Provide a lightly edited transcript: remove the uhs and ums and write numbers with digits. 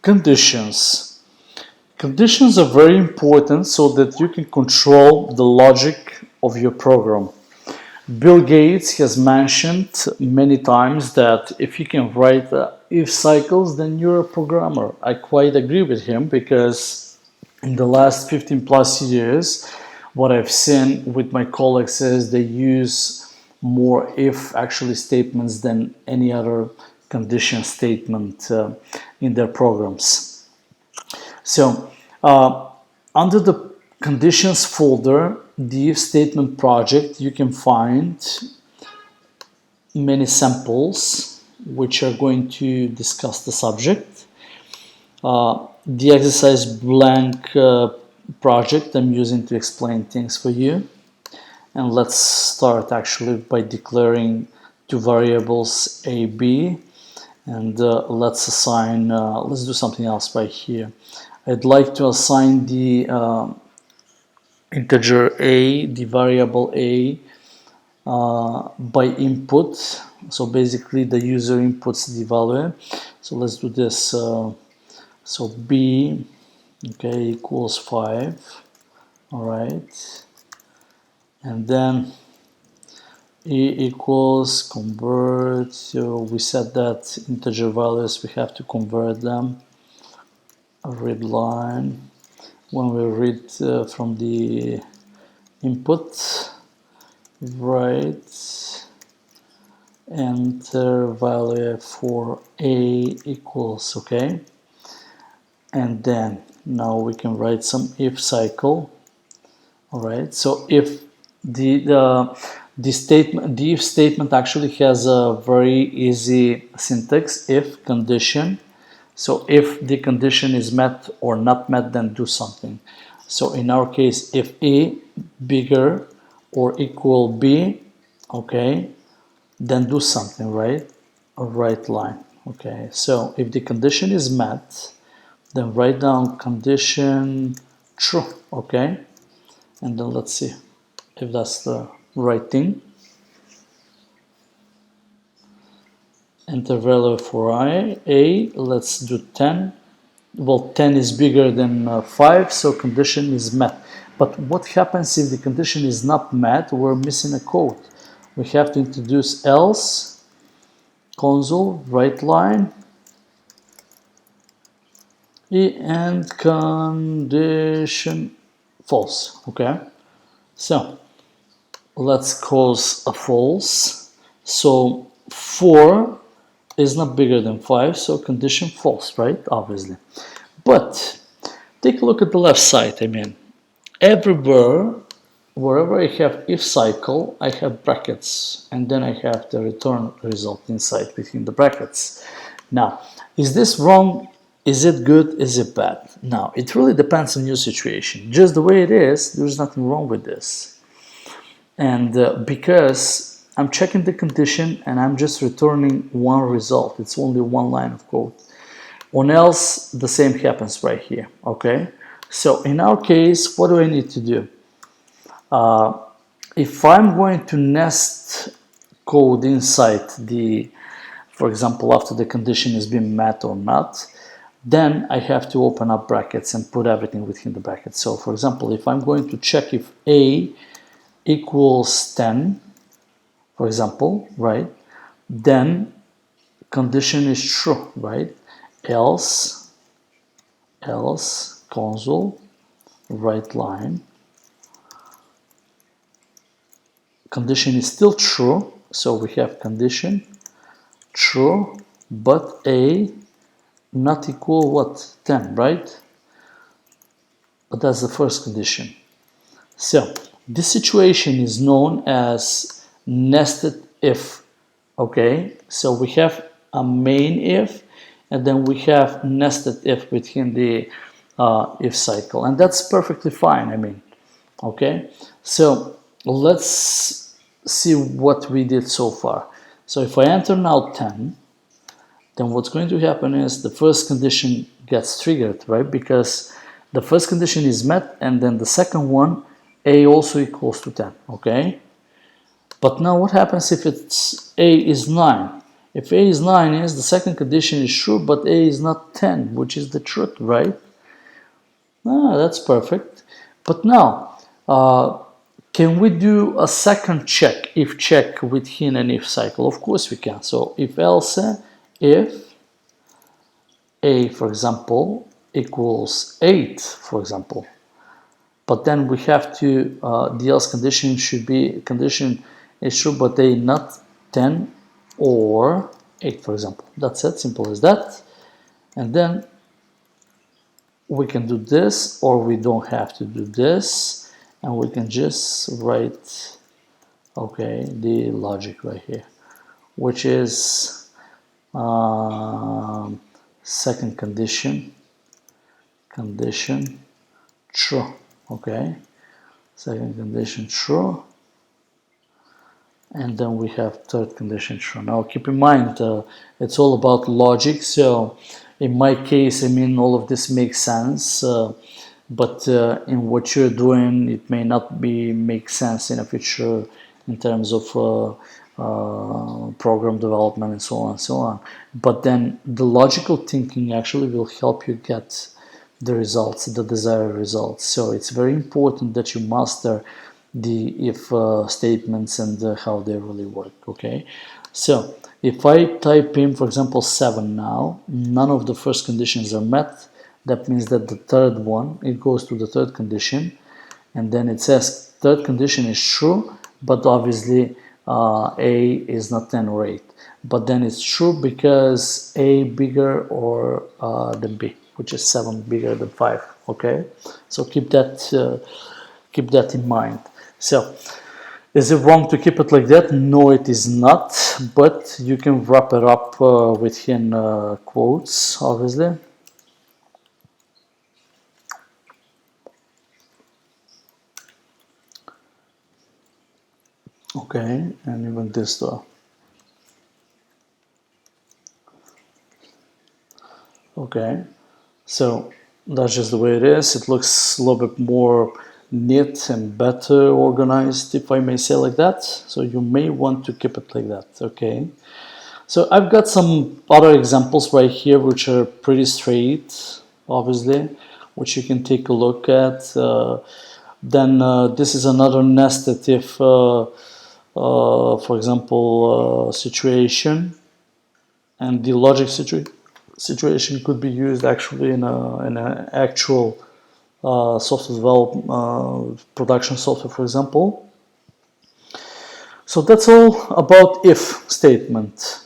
Conditions. Conditions are very important so that you can control the logic of your program. Bill Gates has mentioned many times that if you can write if cycles, then you're a programmer. I quite agree with him because in the last 15 plus years, what I've seen with my colleagues is they use more if actually statements than any other condition statement in their programs. So under the conditions folder, the if statement project, you can find many samples which are going to discuss the subject. The exercise blank project I'm using to explain things for you. And let's start actually by declaring two variables a, b, and let's assign, let's do something else right here. I'd like to assign the integer a, the variable a, by input. So basically the user inputs the value. So let's do this. So b, okay, equals 5. All right. And then e equals convert. So we said that integer values, we have to convert them. A read line. When we read from the input, write enter value for a equals, okay, and then now we can write some if cycle. All right, so if the if statement actually has a very easy syntax. If condition, so if the condition is met or not met, then do something. So in our case, if a bigger or equal b, okay, then do something, right? A right line. Okay, so if the condition is met, then write down condition true, okay, and then let's see if that's the right thing. Enter value for a, let's do 10. Well, 10 is bigger than 5, so condition is met. But what happens if the condition is not met? We're missing a code. We have to introduce else, console, right line, and condition false, okay? So let's cause a false. So 4 is not bigger than 5, so condition false, right? Obviously. But take a look at the left side. I mean, everywhere, wherever I have if cycle, I have brackets, and then I have the return result inside between the brackets. Now, is this wrong? Is it good? Is it bad? Now, it really depends on your situation. Just the way it is, there's nothing wrong with this. And because I'm checking the condition and I'm just returning one result. It's only one line of code. Or else the same happens right here, okay? So in our case, what do I need to do? If I'm going to nest code inside the, for example, after the condition has been met or not, then I have to open up brackets and put everything within the brackets. So for example, if I'm going to check if a equals 10, for example, right, then condition is true, right? Else console, right line, condition is still true, so we have condition true, but a not equal what? 10, right? But that's the first condition. So this situation is known as nested if, okay? So we have a main if, and then we have nested if within the if cycle, and that's perfectly fine, I mean, okay? So let's see what we did so far. So if I enter now 10, then what's going to happen is the first condition gets triggered, right? Because the first condition is met, and then the second one, a also equals to 10, okay? But now what happens if it's a is 9? If A is 9 is the second condition is true, but A is not 10, which is the truth, right? That's perfect. But now, can we do a second check, if check within an if cycle? Of course we can. So if else, if A, for example, equals 8, for example, but then we have to, the else condition should be, condition is true, but A not 10 or 8, for example. That's it, simple as that. And then we can do this, or we don't have to do this, and we can just write, okay, the logic right here, which is second condition true, okay, second condition true, and then we have third condition true. Now keep in mind, it's all about logic, so in my case, I mean, all of this makes sense, but in what you're doing, it may not make sense in the future in terms of program development and so on and so on. But then the logical thinking actually will help you get the results, the desired results. So it's very important that you master the if statements and how they really work, okay? So if I type in, for example, 7 now, none of the first conditions are met. That means that the third one, it goes to the third condition, and then it says third condition is true, but obviously A is not 10 or 8. But then it's true because A bigger or than B, which is 7 bigger than 5, okay? So keep that in mind. So, is it wrong to keep it like that? No, it is not, but you can wrap it up within quotes, obviously. Okay, and even this though. Okay, so that's just the way it is. It looks a little bit more neat and better organized, if I may say like that. So you may want to keep it like that, okay? So I've got some other examples right here which are pretty straight, obviously, which you can take a look at. Then this is another nested if, for example, situation, and the logic situation could be used actually in an actual software development, production software, for example. So that's all about if statement.